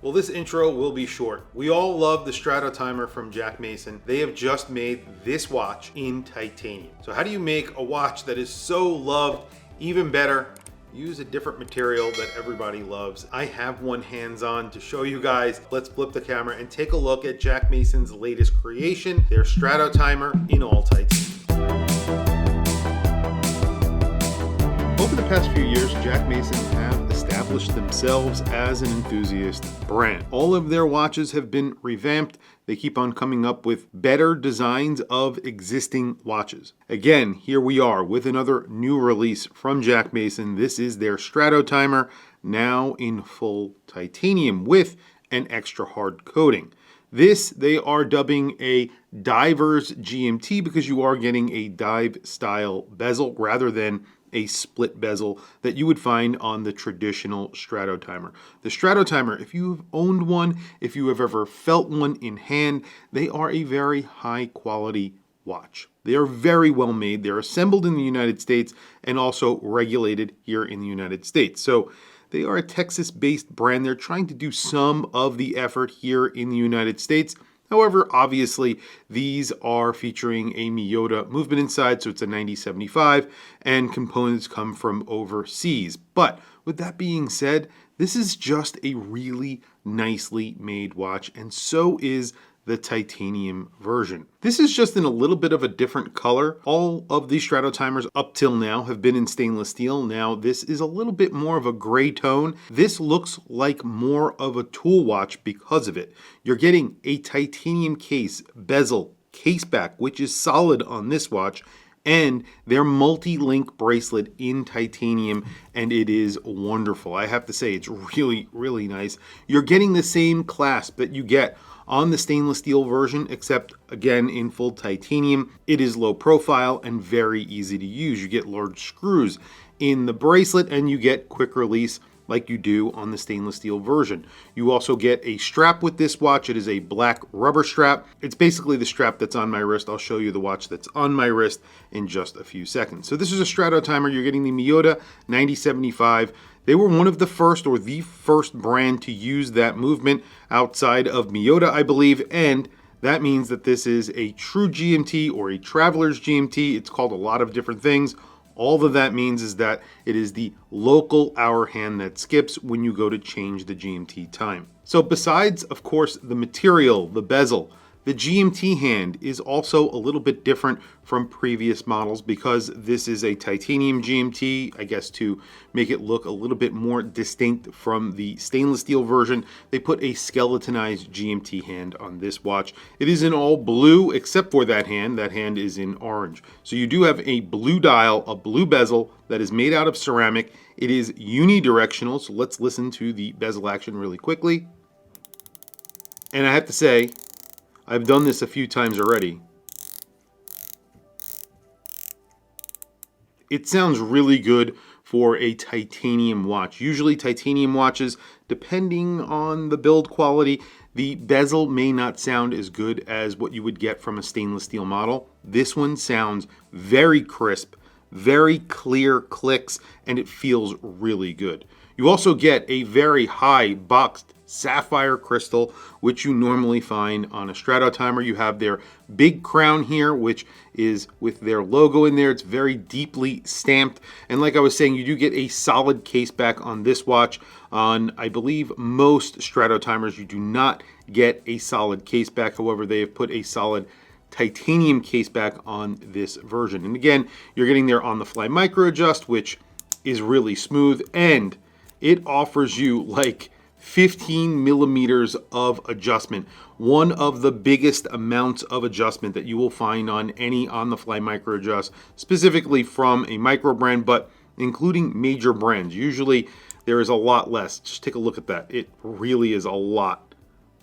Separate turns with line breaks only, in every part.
Well, this intro will be short. We all love the Strat-o-Timer from Jack Mason. They have just made this watch in titanium. So how do you make a watch that is so loved even better? Use a different material that everybody loves. I have one hands-on to show you guys. Let's flip the camera and take a look at Jack Mason's latest creation, their Strat-o-Timer in all titanium. Over the past few years, Jack Mason have established themselves as an enthusiast brand. All of their watches have been revamped. They keep on coming up with better designs of existing watches. Again, here we are with another new release from Jack Mason. This is their Strat-o-Timer, now in full titanium with an extra hard coating. This they are dubbing a diver's GMT because you are getting a dive style bezel rather than a split bezel that you would find on the traditional Strat-o-Timer. The Strat-o-Timer, if you've owned one, if you have ever felt one in hand, they are a very high quality watch. They are very well made. They're assembled in the United States and also regulated here in the United States. So they are a Texas-based brand. They're trying to do some of the effort here in the United States. However, obviously, these are featuring a Miyota movement inside, so it's a 9075, and components come from overseas. But with that being said, this is just a really nicely made watch, and so is the titanium version. This is just in a little bit of a different color. All of these Strat-o-Timers up till now have been in stainless steel. Now this is a little bit more of a gray tone. This looks like more of a tool watch because of it. You're getting a titanium case, bezel, case back, which is solid on this watch, and their multi-link bracelet in titanium, and it is wonderful. I have to say, it's really, really nice. You're getting the same clasp that you get on the stainless steel version, except again in full titanium. It is low profile and very easy to use. You get large screws in the bracelet and you get quick release like you do on the stainless steel version. You also get a strap with this watch. It is a black rubber strap. It's basically the strap that's on my wrist. I'll show you the watch that's on my wrist in just a fewer seconds. So this is a Strat-o-Timer. You're getting the Miyota 9075. They were one of the first or the first brand to use that movement outside of Miyota, I believe, and that means that this is a true GMT or a traveler's GMT. It's called a lot of different things. All that means is that it is the local hour hand that skips when you go to change the GMT time. So besides, of course, the material, the bezel, the GMT hand is also a little bit different from previous models because this is a titanium GMT, I guess to make it look a little bit more distinct from the stainless steel version. They put a skeletonized GMT hand on this watch. It is in all blue except for that hand. That hand is in orange. So you do have a blue dial, a blue bezel that is made out of ceramic. It is unidirectional, so let's listen to the bezel action really quickly. And I have to say, I've done this a few times already. It sounds really good for a titanium watch. Usually titanium watches, depending on the build quality, the bezel may not sound as good as what you would get from a stainless steel model. This one sounds very crisp, very clear clicks, and it feels really good. You also get a very high boxed sapphire crystal, which you normally find on a Strat-o-Timer. You have their big crown here, which is with their logo in there. It's very deeply stamped. And like I was saying, you do get a solid case back on this watch. On, I believe, most Strat-o-Timers, you do not get a solid case back. However, they have put a solid titanium case back on this version. And again, you're getting their on-the-fly micro adjust, which is really smooth, and it offers you like 15 millimeters of adjustment, one of the biggest amounts of adjustment that you will find on any on-the-fly micro adjust, specifically from a micro brand, but including major brands. Usually there is a lot less. Just take a look at that. It really is a lot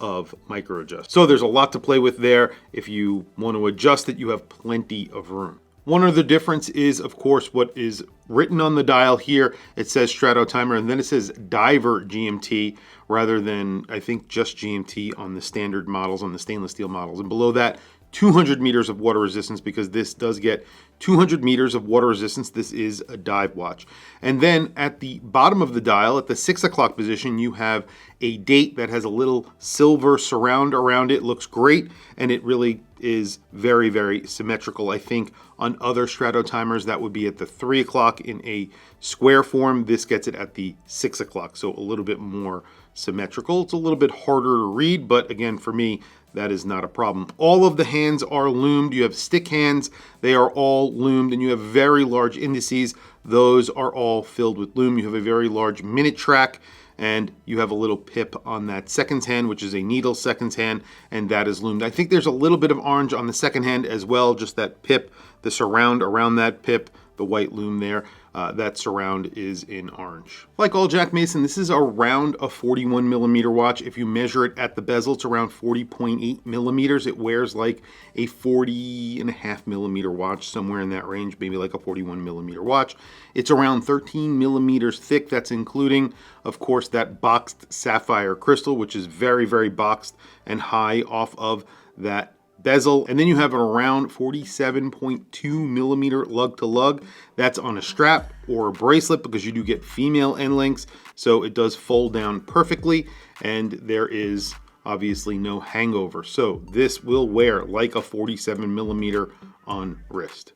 of micro adjust. So there's a lot to play with there. If you want to adjust it, you have plenty of room. One other difference is, of course, what is written on the dial here. It says Strat-o-Timer, and then it says Diver GMT, rather than, I think, just GMT on the standard models, on the stainless steel models. And below that, 200 meters of water resistance, because this does get 200 meters of water resistance. This is a dive watch. And then at the bottom of the dial, at the 6 o'clock position, you have a date that has a little silver surround around it. Looks great, and it really is very, very symmetrical. I think on other Strat-o-Timers that would be at the 3 o'clock in a square form. This gets it at the 6 o'clock, so a little bit more symmetrical. It's a little bit harder to read, but again, for me, that is not a problem. All of the hands are lumed. You have stick hands, they are all lumed, and you have very large indices. Those are all filled with lume. You have a very large minute track, and you have a little pip on that seconds hand, which is a needle seconds hand, and that is lumed. I think there's a little bit of orange on the second hand as well, just that pip, the surround around that pip, the white lume there. That surround is in orange. Like all Jack Mason, this is around a 41 millimeter watch. If you measure it at the bezel, it's around 40.8 millimeters. It wears like a 40.5 millimeter watch, somewhere in that range, maybe like a 41 millimeter watch. It's around 13 millimeters thick. That's including, of course, that boxed sapphire crystal, which is very, very boxed and high off of that bezel. And then you have an around 47.2 millimeter lug to lug. That's on a strap or a bracelet, because you do get female end links, so it does fold down perfectly, and there is obviously no hangover. So this will wear like a 47 millimeter on wrist.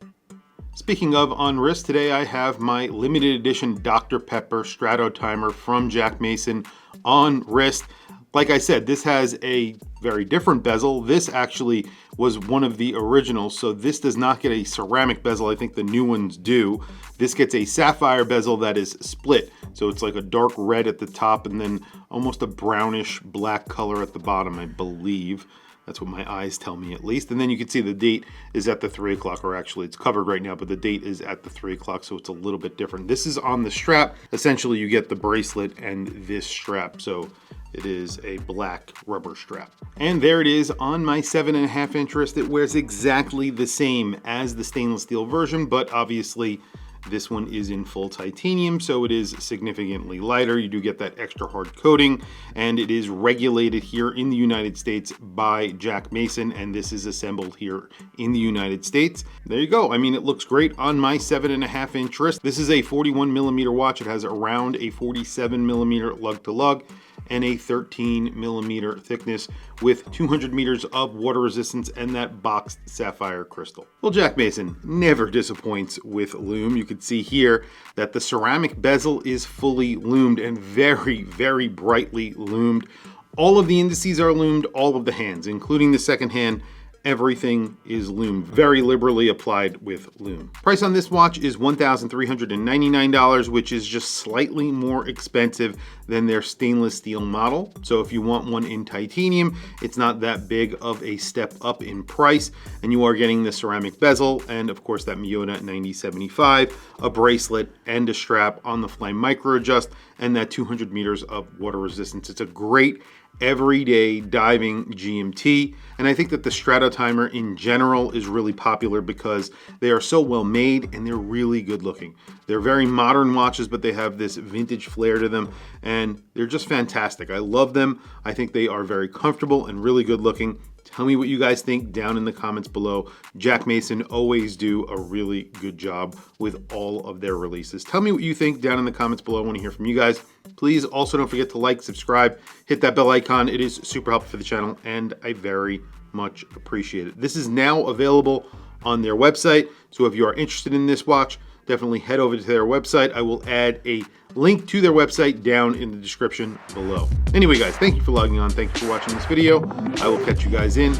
Speaking of on wrist, today I have my limited edition Dr. Pepper Strat-o-Timer from Jack Mason on wrist. Like I said, this has a very different bezel. This actually was one of the originals, so this does not get a ceramic bezel. I think the new ones do. This gets a sapphire bezel that is split, so it's like a dark red at the top and then almost a brownish black color at the bottom, I believe. That's what my eyes tell me, at least. And then you can see the date is at the 3 o'clock, or actually it's covered right now, but the date is at the 3 o'clock, so it's a little bit different. This is on the strap. Essentially, you get the bracelet and this strap, so it is a black rubber strap. And there it is on my 7.5 inch wrist. It wears exactly the same as the stainless steel version, but obviously this one is in full titanium, so it is significantly lighter. You do get that extra hard coating, and it is regulated here in the United States by Jack Mason, and this is assembled here in the United States. There you go. I mean, it looks great on my 7.5 inch wrist. This is a 41 millimeter watch. It has around a 47 millimeter lug to lug and a 13 millimeter thickness with 200 meters of water resistance and that boxed sapphire crystal. Well, Jack Mason never disappoints with lume. You can see here that the ceramic bezel is fully lumed and very, very brightly lumed. All of the indices are lumed, all of the hands, including the second hand. Everything is lume, very liberally applied with lume. Price on this watch is $1,399, which is just slightly more expensive than their stainless steel model. So if you want one in titanium, it's not that big of a step up in price, and you are getting the ceramic bezel and of course that Miyota 9075, a bracelet and a strap on the fly micro adjust, and that 200 meters of water resistance. It's a great everyday diving GMT, and I think that the Strat-o-Timer in general is really popular because they are so well made and they're really good looking. They're very modern watches, but they have this vintage flair to them, and they're just fantastic. I love them. I think they are very comfortable and really good looking. Tell me what you guys think down in the comments below. Jack Mason always do a really good job with all of their releases. Tell me what you think down in the comments below. I want to hear from you guys. Please also don't forget to like, subscribe, hit that bell icon. It is super helpful for the channel, and I very much appreciate it. This is now available on their website, so if you are interested in this watch, definitely head over to their website. I will add a link to their website down in the description below. Anyway, guys, thank you for logging on. Thank you for watching this video. I will catch you guys in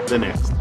the next.